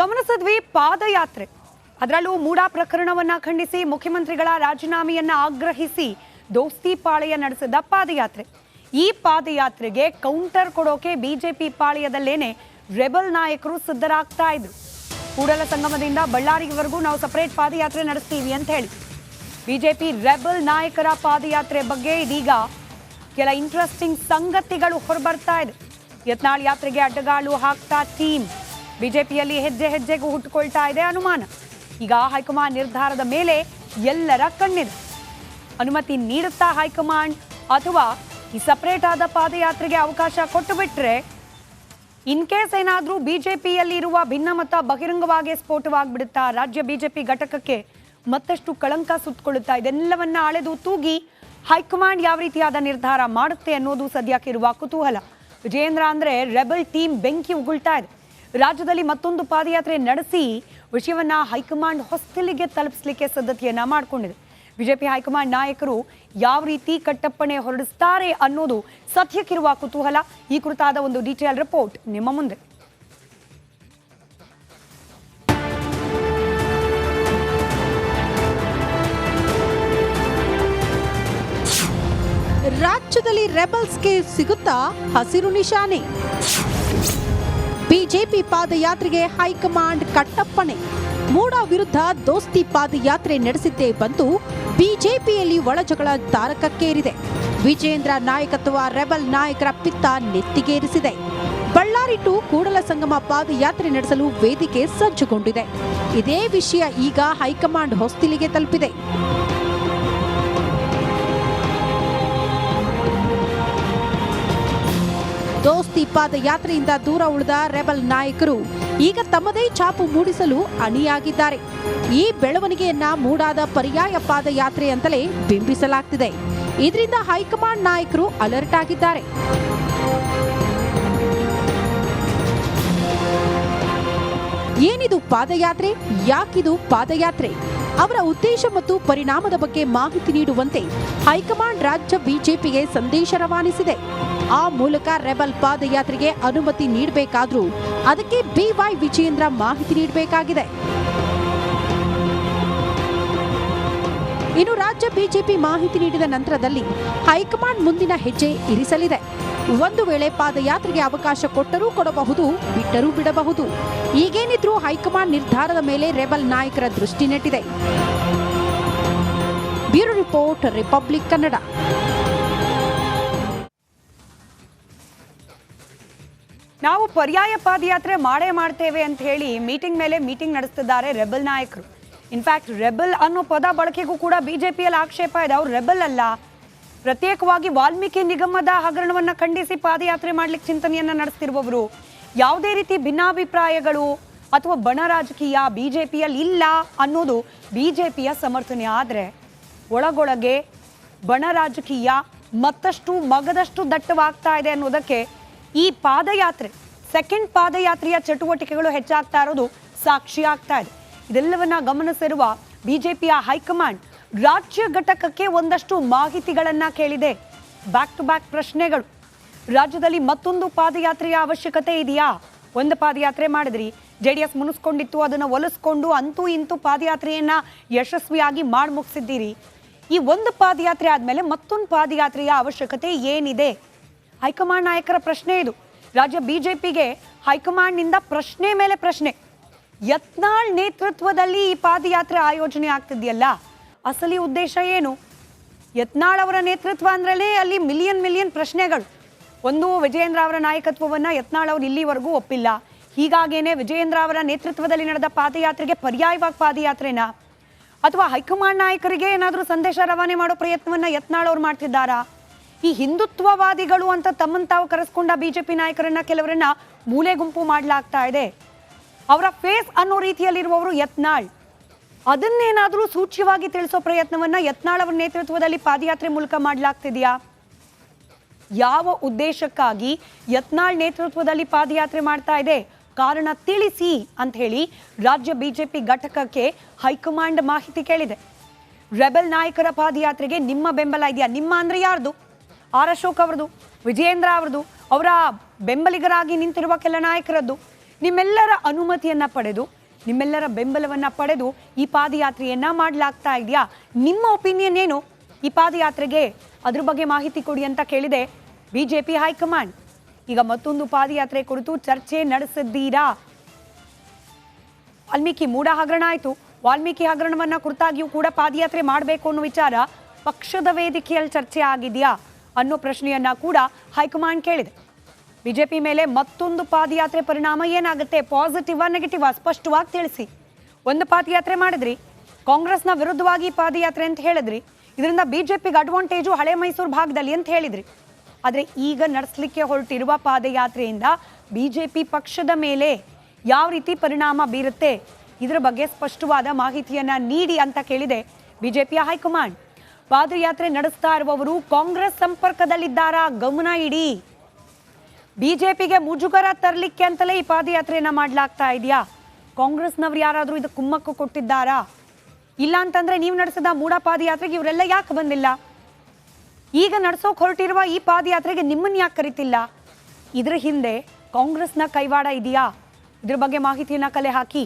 ಗಮನಿಸಿದ್ವಿ ಪಾದಯಾತ್ರೆ. ಅದರಲ್ಲೂ ಮೂಡಾ ಪ್ರಕರಣವನ್ನ ಖಂಡಿಸಿ ಮುಖ್ಯಮಂತ್ರಿಗಳ ರಾಜೀನಾಮೆಯನ್ನ ಆಗ್ರಹಿಸಿ ದೋಸ್ತಿ ಪಾಳೆಯ ನಡೆಸಿದ ಪಾದಯಾತ್ರೆ. ಈ ಪಾದಯಾತ್ರೆಗೆ ಕೌಂಟರ್ ಕೊಡೋಕೆ ಬಿಜೆಪಿ ಪಾಳೆಯದಲ್ಲೇನೆ ರೆಬಲ್ ನಾಯಕರು ಸಿದ್ಧರಾಗ್ತಾ ಇದ್ರು. ಕೂಡಲ ಸಂಗಮದಿಂದ ಬಳ್ಳಾರಿವರೆಗೂ ನಾವು ಸಪರೇಟ್ ಪಾದಯಾತ್ರೆ ನಡೆಸ್ತೀವಿ ಅಂತ ಹೇಳಿ ಬಿಜೆಪಿ ರೆಬಲ್ ನಾಯಕರ ಪಾದಯಾತ್ರೆ ಬಗ್ಗೆ ಇದೀಗ ಕೆಲ ಇಂಟ್ರೆಸ್ಟಿಂಗ್ ಸಂಗತಿಗಳು ಹೊರಬರ್ತಾ ಇದೆ. ಯತ್ನಾಳ್ ಯಾತ್ರೆಗೆ ಅಡ್ಡಗಾಲು ಹಾಕ್ತಾ ಟೀಮ್ ಬಿಜೆಪಿಯಲ್ಲಿ ಹೆಜ್ಜೆ ಹೆಜ್ಜೆಗೂ ಹುಟ್ಟುಕೊಳ್ತಾ ಇದೆ ಅನುಮಾನ. ಈಗ ಹೈಕಮಾಂಡ್ ನಿರ್ಧಾರದ ಮೇಲೆ ಎಲ್ಲರ ಕಣ್ಣಿದೆ. ಅನುಮತಿ ನೀಡುತ್ತಾ ಹೈಕಮಾಂಡ್ ಅಥವಾ ಈ ಸಪರೇಟ್ ಆದ ಪಾದಯಾತ್ರೆಗೆ ಅವಕಾಶ ಕೊಟ್ಟು ಬಿಟ್ರೆ ಇನ್ ಕೇಸ್ ಏನಾದರೂ ಬಿಜೆಪಿಯಲ್ಲಿ ಇರುವ ಭಿನ್ನಮತ ಬಹಿರಂಗವಾಗಿ ಸ್ಫೋಟವಾಗ್ಬಿಡುತ್ತಾ, ರಾಜ್ಯ ಬಿಜೆಪಿ ಘಟಕಕ್ಕೆ ಮತ್ತಷ್ಟು ಕಳಂಕ ಸುತ್ತಕೊಳ್ಳುತ್ತಾ, ಇದೆಲ್ಲವನ್ನ ಅಳೆದು ತೂಗಿ ಹೈಕಮಾಂಡ್ ಯಾವ ರೀತಿಯಾದ ನಿರ್ಧಾರ ಮಾಡುತ್ತೆ ಅನ್ನೋದು ಸದ್ಯಕ್ಕಿರುವ ಕುತೂಹಲ. ವಿಜಯೇಂದ್ರ ಅಂದ್ರೆ ರೆಬಲ್ ಟೀಮ್ ಬೆಂಕಿ ಉಗುಳ್ತಾ ಇದೆ. ರಾಜ್ಯದಲ್ಲಿ ಮತ್ತೊಂದು ಪಾದಯಾತ್ರೆ ನಡೆಸಿ ವಿಷಯವನ್ನ ಹೈಕಮಾಂಡ್ ಹೊಸ್ತಿಲಿಗೆ ತಲುಪಿಸಲಿಕ್ಕೆ ಸಿದ್ಧತೆಯನ್ನ ಮಾಡಿಕೊಂಡಿದೆ. ಬಿಜೆಪಿ ಹೈಕಮಾಂಡ್ ನಾಯಕರು ಯಾವ ರೀತಿ ಕಟ್ಟಪ್ಪಣೆ ಹೊರಡಿಸ್ತಾರೆ ಅನ್ನೋದು ಸದ್ಯಕ್ಕಿರುವ ಕುತೂಹಲ. ಈ ಕುರಿತಾದ ಒಂದು ಡೀಟೇಲ್ ರಿಪೋರ್ಟ್ ನಿಮ್ಮ ಮುಂದೆ. ರಾಜ್ಯದಲ್ಲಿ ರೆಬಲ್ಸ್ಗೆ ಸಿಗುತ್ತಾ ಹಸಿರು ನಿಶಾನೆ? ಬಿಜೆಪಿ ಪಾದಯಾತ್ರೆಗೆ ಹೈಕಮಾಂಡ್ ಕಟ್ಟಪ್ಪಣೆ. ಮೂಡಾ ವಿರುದ್ಧ ದೋಸ್ತಿ ಪಾದಯಾತ್ರೆ ನಡೆಸಿದ್ದೇ ಬಂತು ಬಿಜೆಪಿಯಲ್ಲಿ ಒಳಜಗಳ ತಾರಕಕ್ಕೇರಿದೆ. ವಿಜಯೇಂದ್ರ ನಾಯಕತ್ವ ರೆಬಲ್ ನಾಯಕರ ಪಿತ್ತ ನೆತ್ತಿಗೇರಿಸಿದೆ. ಬಳ್ಳಾರಿ ಟು ಕೂಡಲ ಸಂಗಮ ಪಾದಯಾತ್ರೆ ನಡೆಸಲು ವೇದಿಕೆ ಸಜ್ಜುಗೊಂಡಿದೆ. ಇದೇ ವಿಷಯ ಈಗ ಹೈಕಮಾಂಡ್ ಹೊಸ್ತಿಲಿಗೆ ತಲುಪಿದೆ. ದೋಸ್ತಿ ಪಾದಯಾತ್ರೆಯಿಂದ ದೂರ ಉಳಿದ ರೆಬಲ್ ನಾಯಕರು ಈಗ ತಮ್ಮದೇ ಛಾಪು ಮೂಡಿಸಲು ಅಣಿಯಾಗಿದ್ದಾರೆ. ಈ ಬೆಳವಣಿಗೆಯನ್ನ ಮೂಡಾದ ಪರ್ಯಾಯ ಪಾದಯಾತ್ರೆ ಅಂತಲೇ ಬಿಂಬಿಸಲಾಗ್ತಿದೆ. ಇದರಿಂದ ಹೈಕಮಾಂಡ್ ನಾಯಕರು ಅಲರ್ಟ್ ಆಗಿದ್ದಾರೆ. ಏನಿದು ಪಾದಯಾತ್ರೆ? ಯಾಕಿದು ಪಾದಯಾತ್ರೆ? ಅವರ ಉದ್ದೇಶ ಮತ್ತು ಪರಿಣಾಮದ ಬಗ್ಗೆ ಮಾಹಿತಿ ನೀಡುವಂತೆ ಹೈಕಮಾಂಡ್ ರಾಜ್ಯ ಬಿಜೆಪಿಗೆ ಸಂದೇಶ ರವಾನಿಸಿದೆ. ಆ ಮೂಲಕ ರೆಬಲ್ ಪಾದಯಾತ್ರೆಗೆ ಅನುಮತಿ ನೀಡಬೇಕಾದ್ರೂ ಅದಕ್ಕೆ ಬಿವೈ ವಿಜಯೇಂದ್ರ ಮಾಹಿತಿ ನೀಡಬೇಕಾಗಿದೆ. ಇನ್ನು ರಾಜ್ಯ ಬಿಜೆಪಿ ಮಾಹಿತಿ ನೀಡಿದ ನಂತರದಲ್ಲಿ ಹೈಕಮಾಂಡ್ ಮುಂದಿನ ಹೆಜ್ಜೆ ಇರಿಸಲಿದೆ. ಒಂದು ವೇಳೆ ಪಾದಯಾತ್ರೆಗೆ ಅವಕಾಶ ಕೊಟ್ಟರೂ ಕೊಡಬಹುದು, ಬಿಟ್ಟರೂ ಬಿಡಬಹುದು. ಈಗೇನಿದ್ರೂ ಹೈಕಮಾಂಡ್ ನಿರ್ಧಾರದ ಮೇಲೆ ರೆಬಲ್ ನಾಯಕರ ದೃಷ್ಟಿ ನೆಟ್ಟಿದೆ. Bureau report, Republic Kannada. ನಾವು ಪರ್ಯಾಯ ಪಾದಯಾತ್ರೆ ಮಾಡ್ತೇವೆ ಅಂತ ಹೇಳಿ ಮೀಟಿಂಗ್ ಮೇಲೆ ಮೀಟಿಂಗ್ ನಡೆಸುತ್ತಿದ್ದಾರೆ ರೆಬಲ್ ನಾಯಕರು. ಇನ್ಫ್ಯಾಕ್ಟ್ ರೆಬಲ್ ಅನ್ನೋ ಪದ ಬಳಕೆಗೂ ಕೂಡ ಬಿಜೆಪಿಯಲ್ಲಿ ಆಕ್ಷೇಪ ಇದೆ. ಅವ್ರು ರೆಬಲ್ ಅಲ್ಲ, ಪ್ರತ್ಯೇಕವಾಗಿ ವಾಲ್ಮೀಕಿ ನಿಗಮದ ಹಗರಣವನ್ನ ಖಂಡಿಸಿ ಪಾದಯಾತ್ರೆ ಮಾಡ್ಲಿಕ್ಕೆ ಚಿಂತನೆಯನ್ನ ನಡೆಸ್ತಿರುವವರು. ಯಾವುದೇ ರೀತಿ ಭಿನ್ನಾಭಿಪ್ರಾಯಗಳು ಅಥವಾ ಬಣ ರಾಜಕೀಯ ಬಿಜೆಪಿಯಲ್ಲಿ ಇಲ್ಲ ಅನ್ನೋದು ಬಿಜೆಪಿಯ ಸಮರ್ಥನೆ. ಆದರೆ ಒಳಗೊಳಗೆ ಬಣ ರಾಜಕೀಯ ಮತ್ತಷ್ಟು ಮಗದಷ್ಟು ದಟ್ಟವಾಗ್ತಾ ಇದೆ ಅನ್ನೋದಕ್ಕೆ ಈ ಪಾದಯಾತ್ರೆ, ಸೆಕೆಂಡ್ ಪಾದಯಾತ್ರೆಯ ಚಟುವಟಿಕೆಗಳು ಹೆಚ್ಚಾಗ್ತಾ ಇರೋದು ಸಾಕ್ಷಿ ಆಗ್ತಾ ಇದೆ. ಇದೆಲ್ಲವನ್ನ ಗಮನಿಸಿರುವ ಬಿಜೆಪಿಯ ಹೈಕಮಾಂಡ್ ರಾಜ್ಯ ಘಟಕಕ್ಕೆ ಒಂದಷ್ಟು ಮಾಹಿತಿಗಳನ್ನ ಕೇಳಿದೆ. ಬ್ಯಾಕ್ ಟು ಬ್ಯಾಕ್ ಪ್ರಶ್ನೆಗಳು. ರಾಜ್ಯದಲ್ಲಿ ಮತ್ತೊಂದು ಪಾದಯಾತ್ರೆಯ ಅವಶ್ಯಕತೆ ಇದೆಯಾ? ಒಂದು ಪಾದಯಾತ್ರೆ ಮಾಡಿದ್ರಿ, ಜೆಡಿಎಸ್ ಮುನಿಸ್ಕೊಂಡಿತ್ತು, ಅದನ್ನು ಒಲಿಸ್ಕೊಂಡು ಅಂತೂ ಇಂತೂ ಪಾದಯಾತ್ರೆಯನ್ನ ಯಶಸ್ವಿಯಾಗಿ ಮಾಡಿ ಮುಗಿಸಿದ್ದೀರಿ. ಈ ಒಂದು ಪಾದಯಾತ್ರೆ ಆದಮೇಲೆ ಮತ್ತೊಂದು ಪಾದಯಾತ್ರೆಯ ಅವಶ್ಯಕತೆ ಏನಿದೆ? ಹೈಕಮಾಂಡ್ ನಾಯಕರ ಪ್ರಶ್ನೆ ಇದು. ರಾಜ್ಯ ಬಿಜೆಪಿಗೆ ಹೈಕಮಾಂಡ್ನಿಂದ ಪ್ರಶ್ನೆ ಮೇಲೆ ಪ್ರಶ್ನೆ. ಯತ್ನಾಳ್ ನೇತೃತ್ವದಲ್ಲಿ ಈ ಪಾದಯಾತ್ರೆ ಆಯೋಜನೆ ಆಗ್ತಿದೆಯಲ್ಲ, ಅಸಲಿ ಉದ್ದೇಶ ಏನು? ಯತ್ನಾಳ್ ಅವರ ನೇತೃತ್ವ ಅಂದ್ರೇ ಅಲ್ಲಿ ಮಿಲಿಯನ್ ಪ್ರಶ್ನೆಗಳು. ಒಂದು, ವಿಜಯೇಂದ್ರ ಅವರ ನಾಯಕತ್ವವನ್ನು ಯತ್ನಾಳ್ ಅವರು ಇಲ್ಲಿವರೆಗೂ ಒಪ್ಪಿಲ್ಲ. ಹೀಗಾಗೇನೆ ವಿಜಯೇಂದ್ರ ಅವರ ನೇತೃತ್ವದಲ್ಲಿ ನಡೆದ ಪಾದಯಾತ್ರೆಗೆ ಪರ್ಯಾಯವಾಗಿ ಪಾದಯಾತ್ರೆನಾ? ಅಥವಾ ಹೈಕಮಾಂಡ್ ನಾಯಕರಿಗೆ ಏನಾದರೂ ಸಂದೇಶ ರವಾನೆ ಮಾಡೋ ಪ್ರಯತ್ನವನ್ನ ಯತ್ನಾಳ್ ಅವರು ಮಾಡ್ತಿದ್ದಾರಾ? ಈ ಹಿಂದುತ್ವವಾದಿಗಳು ಅಂತ ತಮ್ಮನ್ನು ತಾವು ಕರೆಸ್ಕೊಂಡ ಬಿಜೆಪಿ ನಾಯಕರನ್ನ ಕೆಲವರನ್ನ ಮೂಲೆ ಗುಂಪು ಮಾಡಲಾಗ್ತಾ ಇದೆ. ಅವರ ಫೇಸ್ ಅನ್ನೋ ರೀತಿಯಲ್ಲಿರುವವರು ಯತ್ನಾಳ್. ಅದನ್ನೇನಾದರೂ ಸೂಚ್ಯವಾಗಿ ತಿಳಿಸೋ ಪ್ರಯತ್ನವನ್ನ ಯತ್ನಾಳ್ ಅವರ ನೇತೃತ್ವದಲ್ಲಿ ಪಾದಯಾತ್ರೆ ಮೂಲಕ ಮಾಡಲಾಗ್ತಿದೆಯಾ? ಯಾವ ಉದ್ದೇಶಕ್ಕಾಗಿ ಯತ್ನಾಳ್ ನೇತೃತ್ವದಲ್ಲಿ ಪಾದಯಾತ್ರೆ ಮಾಡ್ತಾ ಇದೆ? ಕಾರಣ ತಿಳಿಸಿ ಅಂತ ಹೇಳಿ ರಾಜ್ಯ ಬಿಜೆಪಿ ಘಟಕಕ್ಕೆ ಹೈಕಮಾಂಡ್ ಮಾಹಿತಿ ಕೇಳಿದೆ. ರೆಬಲ್ ನಾಯಕರ ಪಾದಯಾತ್ರೆಗೆ ನಿಮ್ಮ ಬೆಂಬಲ ಇದೆಯಾ? ನಿಮ್ಮ ಅಂದ್ರೆ ಯಾರ್ದು? ಆರ್ ಅಶೋಕ್ ಅವರದು, ವಿಜಯೇಂದ್ರ ಅವರದು, ಅವರ ಬೆಂಬಲಿಗರಾಗಿ ನಿಂತಿರುವ ಕೆಲ ನಾಯಕರದ್ದು. ನಿಮ್ಮೆಲ್ಲರ ಅನುಮತಿಯನ್ನ ಪಡೆದು ನಿಮ್ಮೆಲ್ಲರ ಬೆಂಬಲವನ್ನ ಪಡೆದು ಈ ಪಾದಯಾತ್ರೆಯನ್ನ ಮಾಡಲಾಗ್ತಾ ಇದೆಯಾ? ನಿಮ್ಮ ಒಪಿನಿಯನ್ ಏನು ಈ ಪಾದಯಾತ್ರೆಗೆ? ಅದ್ರ ಬಗ್ಗೆ ಮಾಹಿತಿ ಕೊಡಿ ಅಂತ ಕೇಳಿದೆ ಬಿಜೆಪಿ ಹೈಕಮಾಂಡ್. ಈಗ ಮತ್ತೊಂದು ಪಾದಯಾತ್ರೆ ಕುರಿತು ಚರ್ಚೆ ನಡೆಸಿದ್ದೀರಾ? ವಾಲ್ಮೀಕಿ ಮೂಡ ಹಗರಣ ಆಯಿತು. ವಾಲ್ಮೀಕಿ ಹಗರಣವನ್ನ ಕುರಿತಾಗಿಯೂ ಕೂಡ ಪಾದಯಾತ್ರೆ ಮಾಡಬೇಕು ಅನ್ನೋ ವಿಚಾರ ಪಕ್ಷದ ವೇದಿಕೆಯಲ್ಲಿ ಚರ್ಚೆ ಆಗಿದೆಯಾ ಅನ್ನೋ ಪ್ರಶ್ನೆಯನ್ನ ಕೂಡ ಹೈಕಮಾಂಡ್ ಕೇಳಿದೆ. ಬಿಜೆಪಿ ಮೇಲೆ ಮತ್ತೊಂದು ಪಾದಯಾತ್ರೆ ಪರಿಣಾಮ ಏನಾಗುತ್ತೆ? ಪಾಸಿಟಿವಾ ನೆಗೆಟಿವಾ ಸ್ಪಷ್ಟವಾಗಿ ತಿಳಿಸಿ. ಒಂದು ಪಾದಯಾತ್ರೆ ಮಾಡಿದ್ರಿ, ಕಾಂಗ್ರೆಸ್ನ ವಿರುದ್ಧವಾಗಿ ಪಾದಯಾತ್ರೆ ಅಂತ ಹೇಳಿದ್ರಿ, ಇದರಿಂದ ಬಿಜೆಪಿಗೆ ಅಡ್ವಾಂಟೇಜು ಹಳೆ ಮೈಸೂರು ಭಾಗದಲ್ಲಿ ಅಂತ ಹೇಳಿದ್ರಿ. ಆದರೆ ಈಗ ನಡೆಸಲಿಕ್ಕೆ ಹೊರಟಿರುವ ಪಾದಯಾತ್ರೆಯಿಂದ ಬಿಜೆಪಿ ಪಕ್ಷದ ಮೇಲೆ ಯಾವ ರೀತಿ ಪರಿಣಾಮ ಬೀರುತ್ತೆ ಇದರ ಬಗ್ಗೆ ಸ್ಪಷ್ಟವಾದ ಮಾಹಿತಿಯನ್ನ ನೀಡಿ ಅಂತ ಕೇಳಿದೆ ಬಿಜೆಪಿಯ ಹೈಕಮಾಂಡ್. ಪಾದಯಾತ್ರೆ ನಡೆಸ್ತಾ ಇರುವವರು ಕಾಂಗ್ರೆಸ್ ಸಂಪರ್ಕದಲ್ಲಿದ್ದಾರಾ? ಗಮನ ಇಡಿ. ಬಿಜೆಪಿಗೆ ಮುಜುಗರ ತರಲಿಕ್ಕೆ ಅಂತಲೇ ಈ ಪಾದಯಾತ್ರೆಯನ್ನ ಮಾಡಲಾಗ್ತಾ ಇದೆಯಾ? ಕಾಂಗ್ರೆಸ್ನವ್ರು ಯಾರಾದರೂ ಇದು ಕುಮ್ಮಕ್ಕು ಕೊಟ್ಟಿದ್ದಾರಾ? ಇಲ್ಲ ಅಂತಂದ್ರೆ ನೀವು ನಡೆಸಿದ ಮೂಡ ಪಾದಯಾತ್ರೆಗೆ ಇವರೆಲ್ಲ ಯಾಕೆ ಬಂದಿಲ್ಲ? ಈಗ ನಡೆಸೋಕೆ ಹೊರಟಿರುವ ಈ ಪಾದಯಾತ್ರೆಗೆ ನಿಮ್ಮನ್ನು ಯಾಕೆ ಕರಿತಿಲ್ಲ? ಇದ್ರ ಹಿಂದೆ ಕಾಂಗ್ರೆಸ್ನ ಕೈವಾಡ ಇದೆಯಾ? ಇದ್ರ ಬಗ್ಗೆ ಮಾಹಿತಿಯನ್ನ ಕಲೆ ಹಾಕಿ.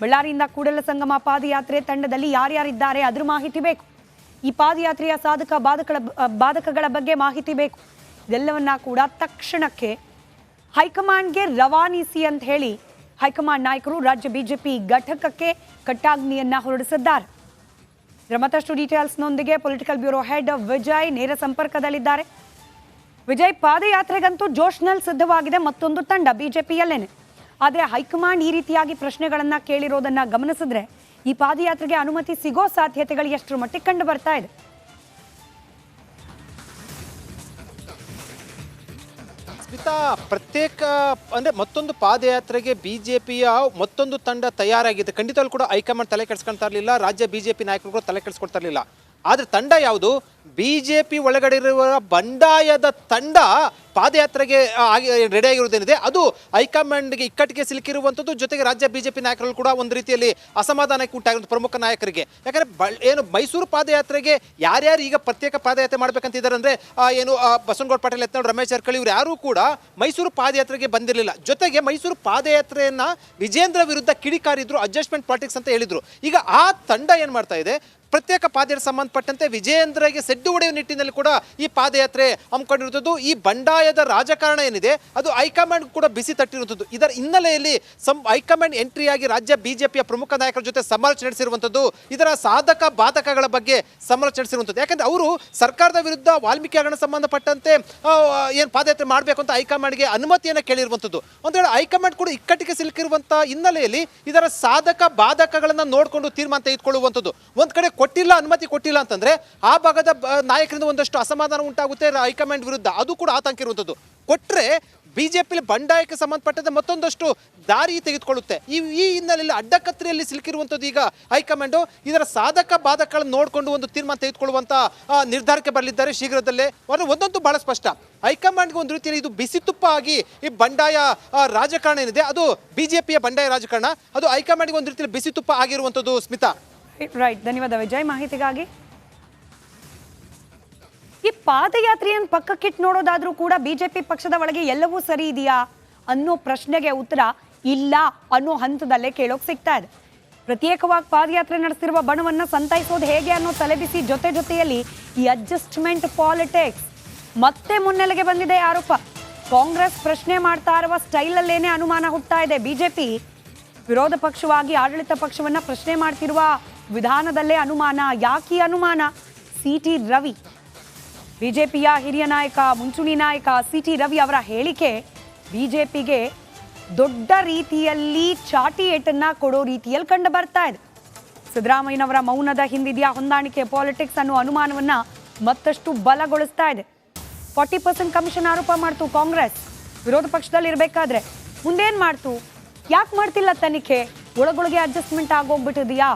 ಬಳ್ಳಾರಿಯಿಂದ ಕೂಡಲ ಸಂಗಮ ಪಾದಯಾತ್ರೆ ತಂಡದಲ್ಲಿ ಯಾರ್ಯಾರಿದ್ದಾರೆ ಅದ್ರ ಮಾಹಿತಿ ಬೇಕು. ಈ ಪಾದಯಾತ್ರೆಯ ಸಾಧಕ ಬಾಧಕಗಳ ಬಗ್ಗೆ ಮಾಹಿತಿ ಬೇಕು. ಇದೆಲ್ಲವನ್ನ ಕೂಡ ತಕ್ಷಣಕ್ಕೆ ಹೈಕಮಾಂಡ್ಗೆ ರವಾನಿಸಿ ಅಂತ ಹೇಳಿ ಹೈಕಮಾಂಡ್ ನಾಯಕರು ರಾಜ್ಯ ಬಿಜೆಪಿ ಘಟಕಕ್ಕೆ ಕಟ್ಟಾಜ್ಞೆಯನ್ನ ಹೊರಡಿಸಿದ್ದಾರೆ. ಇದರ ಮತ್ತಷ್ಟು ಡೀಟೇಲ್ಸ್ನೊಂದಿಗೆ ಪೊಲಿಟಿಕಲ್ ಬ್ಯೂರೋ ಹೆಡ್ ವಿಜಯ್ ನೇರ ಸಂಪರ್ಕದಲ್ಲಿದ್ದಾರೆ. ವಿಜಯ್, ಪಾದಯಾತ್ರೆಗಂತೂ ಜೋಶ್ನಲ್ಲಿ ಸಿದ್ಧವಾಗಿದೆ ಮತ್ತೊಂದು ತಂಡ ಬಿಜೆಪಿಯಲ್ಲೇನೆ. ಆದರೆ ಹೈಕಮಾಂಡ್ ಈ ರೀತಿಯಾಗಿ ಪ್ರಶ್ನೆಗಳನ್ನ ಕೇಳಿರೋದನ್ನ ಗಮನಿಸಿದ್ರೆ ಈ ಪಾದಯಾತ್ರೆಗೆ ಅನುಮತಿ ಸಿಗೋ ಸಾಧ್ಯತೆಗಳು ಎಷ್ಟರ ಮಟ್ಟಿಗೆ ಕಂಡು ಬರ್ತಾ ಇದೆ? ಸ್ಮಿತಾ, ಪ್ರತ್ಯೇಕ ಅಂದರೆ ಮತ್ತೊಂದು ಪಾದಯಾತ್ರೆಗೆ ಬಿಜೆಪಿಯ ಮತ್ತೊಂದು ತಂಡ ತಯಾರಾಗಿದೆ. ಖಂಡಿತವಾಗ್ಲೂ ಕೂಡ ಹೈಕಮಾಂಡ್ ತಲೆ ಕೆಡಿಸ್ಕೊಳ್ತಾ ಇರಲಿಲ್ಲ, ರಾಜ್ಯ ಬಿಜೆಪಿ ನಾಯಕರು ಕೂಡ ತಲೆ ಕೆಡಿಸ್ಕೊಳ್ತಾ ಇರಲಿಲ್ಲ. ಆದರೆ ತಂಡ ಯಾವುದು? ಬಿಜೆಪಿ ಒಳಗಡೆ ಇರುವ ಬಂಡಾಯದ ತಂಡ ಪಾದಯಾತ್ರೆಗೆ ರೆಡಿ ಆಗಿರುವುದೇನಿದೆ ಅದು ಹೈಕಮಾಂಡ್ಗೆ ಇಕ್ಕಟ್ಟಿಗೆ ಸಿಲುಕಿರುವಂಥದ್ದು. ಜೊತೆಗೆ ರಾಜ್ಯ ಬಿಜೆಪಿ ನಾಯಕರು ಕೂಡ ಒಂದು ರೀತಿಯಲ್ಲಿ ಅಸಮಾಧಾನಕ್ಕೆ ಉಂಟಾಗಿರೋದು ಪ್ರಮುಖ ನಾಯಕರಿಗೆ. ಯಾಕಂದರೆ ಏನು ಮೈಸೂರು ಪಾದಯಾತ್ರೆಗೆ ಯಾರ್ಯಾರು ಈಗ ಪ್ರತ್ಯೇಕ ಪಾದಯಾತ್ರೆ ಮಾಡ್ಬೇಕಂತಿದ್ದಾರೆ ಅಂದರೆ ಏನು ಬಸವನಗೌಡ ಪಾಟೀಲ್, ಯತ್ನಾಳ್, ರಮೇಶ್ ಜಾರಕಿಹೊಳಿ ಇವರು ಯಾರೂ ಕೂಡ ಮೈಸೂರು ಪಾದಯಾತ್ರೆಗೆ ಬಂದಿರಲಿಲ್ಲ. ಜೊತೆಗೆ ಮೈಸೂರು ಪಾದಯಾತ್ರೆಯನ್ನು ವಿಜೇಂದ್ರ ವಿರುದ್ಧ ಕಿಡಿಕಾರಿದ್ರು, ಅಡ್ಜಸ್ಟ್ಮೆಂಟ್ ಪಾಲಿಟಿಕ್ಸ್ ಅಂತ ಹೇಳಿದರು. ಈಗ ಆ ತಂಡ ಏನು ಮಾಡ್ತಾ ಇದೆ, ಪ್ರತ್ಯೇಕ ಪಾದಯಾತ್ರೆ ಸಂಬಂಧಪಟ್ಟಂತೆ ವಿಜೇಂದ್ರಗೆ ಸೆಡ್ಡು ಹೊಡೆಯುವ ನಿಟ್ಟಿನಲ್ಲಿ ಕೂಡ ಈ ಪಾದಯಾತ್ರೆ ಹಮ್ಮಿಕೊಂಡಿರುವಂಥದ್ದು. ಈ ಬಂಡಾಯದ ರಾಜಕಾರಣ ಏನಿದೆ ಅದು ಹೈಕಮಾಂಡ್ ಕೂಡ ಬಿಸಿ ತಟ್ಟಿರುವಂಥದ್ದು. ಇದರ ಹಿನ್ನೆಲೆಯಲ್ಲಿ ಹೈಕಮಾಂಡ್ ಎಂಟ್ರಿಯಾಗಿ ರಾಜ್ಯ ಬಿಜೆಪಿಯ ಪ್ರಮುಖ ನಾಯಕರ ಜೊತೆ ಸಮಾಲೋಚನೆ ನಡೆಸಿರುವಂಥದ್ದು. ಇದರ ಸಾಧಕ ಬಾಧಕಗಳ ಬಗ್ಗೆ ಸಮಾಲೋಚನೆ ನಡೆಸಿರುವಂಥದ್ದು. ಯಾಕಂದರೆ ಅವರು ಸರ್ಕಾರದ ವಿರುದ್ಧ ವಾಲ್ಮೀಕಿ ಹಗರಣ ಸಂಬಂಧಪಟ್ಟಂತೆ ಏನು ಪಾದಯಾತ್ರೆ ಮಾಡಬೇಕು ಅಂತ ಹೈಕಮಾಂಡ್ಗೆ ಅನುಮತಿಯನ್ನು ಕೇಳಿರುವಂಥದ್ದು. ಒಂದು ವೇಳೆ ಹೈಕಮಾಂಡ್ ಕೂಡ ಇಕ್ಕಟ್ಟಿಗೆ ಸಿಲುಕಿರುವಂಥ ಹಿನ್ನೆಲೆಯಲ್ಲಿ ಇದರ ಸಾಧಕ ಬಾಧಕಗಳನ್ನು ನೋಡಿಕೊಂಡು ತೀರ್ಮಾನ ತೆಗೆದುಕೊಳ್ಳುವಂಥದ್ದು. ಒಂದು ಕಡೆ ಅನುಮತಿ ಕೊಟ್ಟಿಲ್ಲ ಅಂತಂದ್ರೆ ಆ ಭಾಗದ ನಾಯಕರಿಂದ ಒಂದಷ್ಟು ಅಸಮಾಧಾನ ಉಂಟಾಗುತ್ತೆ ಹೈಕಮಾಂಡ್ ವಿರುದ್ಧ, ಅದು ಕೂಡ ಆತಂಕ ಇರುವಂಥದ್ದು. ಕೊಟ್ಟರೆ ಬಿಜೆಪಿ ಬಂಡಾಯಕ್ಕೆ ಸಂಬಂಧಪಟ್ಟಂತೆ ಮತ್ತೊಂದಷ್ಟು ದಾರಿ ತೆಗೆದುಕೊಳ್ಳುತ್ತೆ. ಈ ಹಿನ್ನೆಲೆಯಲ್ಲಿ ಅಡ್ಡಕತ್ರಿಯಲ್ಲಿ ಸಿಲುಕಿರುವಂಥದ್ದು ಈಗ ಹೈಕಮಾಂಡು. ಇದರ ಸಾಧಕ ಬಾಧಕಗಳನ್ನು ನೋಡಿಕೊಂಡು ಒಂದು ತೀರ್ಮಾನ ತೆಗೆದುಕೊಳ್ಳುವಂಥ ನಿರ್ಧಾರಕ್ಕೆ ಬರಲಿದ್ದಾರೆ ಶೀಘ್ರದಲ್ಲೇ. ಒಂದಂತೂ ಬಹಳ ಸ್ಪಷ್ಟ, ಹೈಕಮಾಂಡ್ಗೆ ಒಂದು ರೀತಿಯಲ್ಲಿ ಇದು ಬಿಸಿ ತುಪ್ಪ ಆಗಿ ಈ ಬಂಡಾಯ ರಾಜಕಾರಣ ಏನಿದೆ ಅದು ಬಿಜೆಪಿಯ ಬಂಡಾಯ ರಾಜಕಾರಣ, ಅದು ಹೈಕಮಾಂಡ್ಗೆ ಒಂದು ರೀತಿಯಲ್ಲಿ ಬಿಸಿ ತುಪ್ಪ ಆಗಿರುವಂಥದ್ದು. ಸ್ಮಿತಾ, ರೈಟ್, ಧನ್ಯವಾದ ವಿಜಯ್ ಮಾಹಿತಿಗಾಗಿ. ಈ ಪಾದಯಾತ್ರೆಯನ್ನು ಪಕ್ಕಕ್ಕಿಟ್ಟು ನೋಡೋದಾದ್ರೂ ಕೂಡ ಬಿಜೆಪಿ ಪಕ್ಷದ ಒಳಗೆ ಎಲ್ಲವೂ ಸರಿ ಇದೆಯಾ ಅನ್ನೋ ಪ್ರಶ್ನೆಗೆ ಉತ್ತರ ಇಲ್ಲ ಅನ್ನೋ ಹಂತದಲ್ಲೇ ಕೇಳೋಕೆ ಸಿಗ್ತಾ ಇದೆ. ಪ್ರತ್ಯೇಕವಾಗಿ ಪಾದಯಾತ್ರೆ ನಡೆಸಿರುವ ಬಣವನ್ನ ಸಂತೈಸೋದು ಹೇಗೆ ಅನ್ನೋ ತಲೆಬಿಸಿ ಜೊತೆಯಲ್ಲಿ ಈ ಅಡ್ಜಸ್ಟ್ಮೆಂಟ್ ಪಾಲಿಟಿಕ್ಸ್ ಮತ್ತೆ ಮುನ್ನೆಲೆಗೆ ಬಂದಿದೆ ಆರೋಪ. ಕಾಂಗ್ರೆಸ್ ಪ್ರಶ್ನೆ ಮಾಡ್ತಾ ಇರುವ ಸ್ಟೈಲಲ್ಲೇನೆ ಅನುಮಾನ ಹುಟ್ಟುತ್ತಾ ಇದೆ. ಬಿಜೆಪಿ ವಿರೋಧ ಪಕ್ಷವಾಗಿ ಆಡಳಿತ ಪಕ್ಷವನ್ನ ಪ್ರಶ್ನೆ ಮಾಡ್ತಿರುವ ವಿಧಾನದಲ್ಲೇ ಅನುಮಾನ. ಯಾಕೆ ಅನುಮಾನ? ಸಿ.ಟಿ. ರವಿ, ಬಿಜೆಪಿಯ ಹಿರಿಯ ನಾಯಕ, ಮುಂಚೂಣಿ ನಾಯಕ ಸಿ.ಟಿ. ರವಿ ಅವರ ಹೇಳಿಕೆ ಬಿಜೆಪಿಗೆ ದೊಡ್ಡ ರೀತಿಯಲ್ಲಿ ಚಾಟಿ ಏಟನ್ನ ಕೊಡೋ ರೀತಿಯಲ್ಲಿ ಕಂಡು ಬರ್ತಾ ಇದೆ. ಸಿದ್ದರಾಮಯ್ಯನವರ ಮೌನದ ಹಿಂದಿದೆಯಾ ಹೊಂದಾಣಿಕೆ ಪಾಲಿಟಿಕ್ಸ್ ಅನ್ನೋ ಅನುಮಾನವನ್ನ ಮತ್ತಷ್ಟು ಬಲಗೊಳಿಸ್ತಾ ಇದೆ. 40% ಕಮಿಷನ್ ಆರೋಪ ಮಾಡ್ತು ಕಾಂಗ್ರೆಸ್ ವಿರೋಧ ಪಕ್ಷದಲ್ಲಿ ಇರಬೇಕಾದ್ರೆ. ಮುಂದೇನ್ ಮಾಡ್ತು? ಯಾಕೆ ಮಾಡ್ತಿಲ್ಲ ತನಿಖೆ? ಒಳಗೊಳಗೆ ಅಡ್ಜಸ್ಟ್ಮೆಂಟ್ ಆಗೋಗ್ಬಿಟ್ಟಿದೆಯಾ?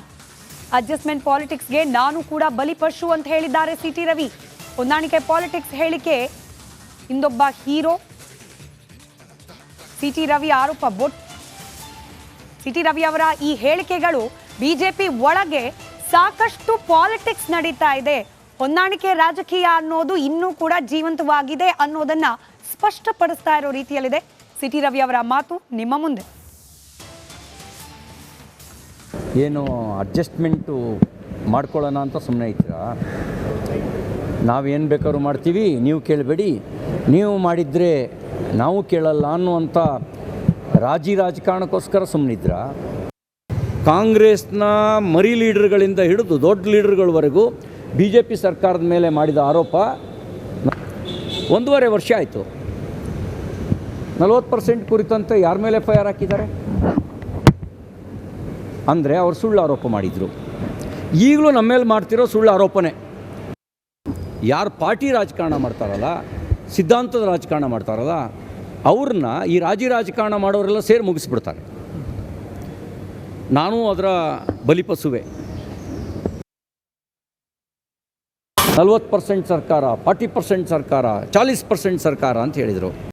ಅಡ್ಜಸ್ಟ್ಮೆಂಟ್ ಪಾಲಿಟಿಕ್ಸ್ಗೆ ನಾನು ಕೂಡ ಬಲಿಪಶು ಅಂತ ಹೇಳಿದ್ದಾರೆ ಸಿ.ಟಿ. ರವಿ. ಹೊಂದಾಣಿಕೆ ಪಾಲಿಟಿಕ್ಸ್ ಹೇಳಿಕೆ ಇಂದೊಬ್ಬ ಹೀರೋ ಸಿ.ಟಿ. ರವಿ ಆರೋಪ. ಸಿ.ಟಿ. ರವಿ ಅವರ ಈ ಹೇಳಿಕೆಗಳು ಬಿಜೆಪಿ ಒಳಗೆ ಸಾಕಷ್ಟು ಪಾಲಿಟಿಕ್ಸ್ ನಡೀತಾ ಇದೆ. ಹೊಂದಾಣಿಕೆ ರಾಜಕೀಯ ಅನ್ನೋದು ಇನ್ನೂ ಕೂಡ ಜೀವಂತವಾಗಿದೆ ಅನ್ನೋದನ್ನ ಸ್ಪಷ್ಟಪಡಿಸ್ತಾ ಇರೋ ರೀತಿಯಲ್ಲಿದೆ ಸಿ.ಟಿ. ರವಿ ಅವರ ಮಾತು ನಿಮ್ಮ ಮುಂದೆ. ಏನು ಅಡ್ಜಸ್ಟ್ಮೆಂಟು ಮಾಡ್ಕೊಳ್ಳೋಣ ಅಂತ ಸುಮ್ಮನೆ ಇದ್ದೀರಾ? ನಾವೇನು ಬೇಕಾದ್ರೂ ಮಾಡ್ತೀವಿ, ನೀವು ಕೇಳಬೇಡಿ, ನೀವು ಮಾಡಿದರೆ ನಾವು ಕೇಳಲ್ಲ ಅನ್ನುವಂಥ ರಾಜಕಾರಣಕ್ಕೋಸ್ಕರ ಸುಮ್ಮನಿದ್ರಾ? ಕಾಂಗ್ರೆಸ್ನ ಮರಿ ಲೀಡರ್ಗಳಿಂದ ಹಿಡಿದು ದೊಡ್ಡ ಲೀಡರ್ಗಳವರೆಗೂ ಬಿ ಜೆ ಪಿ ಸರ್ಕಾರದ ಮೇಲೆ ಮಾಡಿದ ಆರೋಪ 1.5 ವರ್ಷ ಆಯಿತು. 40% ಕುರಿತಂತೆ ಯಾರ ಮೇಲೆ FIR ಹಾಕಿದ್ದಾರೆ ಅಂದರೆ ಅವ್ರು ಸುಳ್ಳು ಆರೋಪ ಮಾಡಿದರು. ಈಗಲೂ ನಮ್ಮ ಮೇಲೆ ಮಾಡ್ತಿರೋ ಸುಳ್ಳು ಆರೋಪನೇ. ಯಾರು ಪಾರ್ಟಿ ರಾಜಕಾರಣ ಮಾಡ್ತಾರಲ್ಲ, ಸಿದ್ಧಾಂತದ ರಾಜಕಾರಣ ಮಾಡ್ತಾರಲ್ಲ, ಅವ್ರನ್ನ ಈ ರಾಜಕಾರಣ ಮಾಡೋರೆಲ್ಲ ಸೇರಿ ಮುಗಿಸ್ಬಿಡ್ತಾರೆ. ನಾನು ಅದರ ಬಲಿಪಸುವೆ. 40% ಸರ್ಕಾರ, 40% ಸರ್ಕಾರ, 40% ಸರ್ಕಾರ ಅಂತ ಹೇಳಿದರು.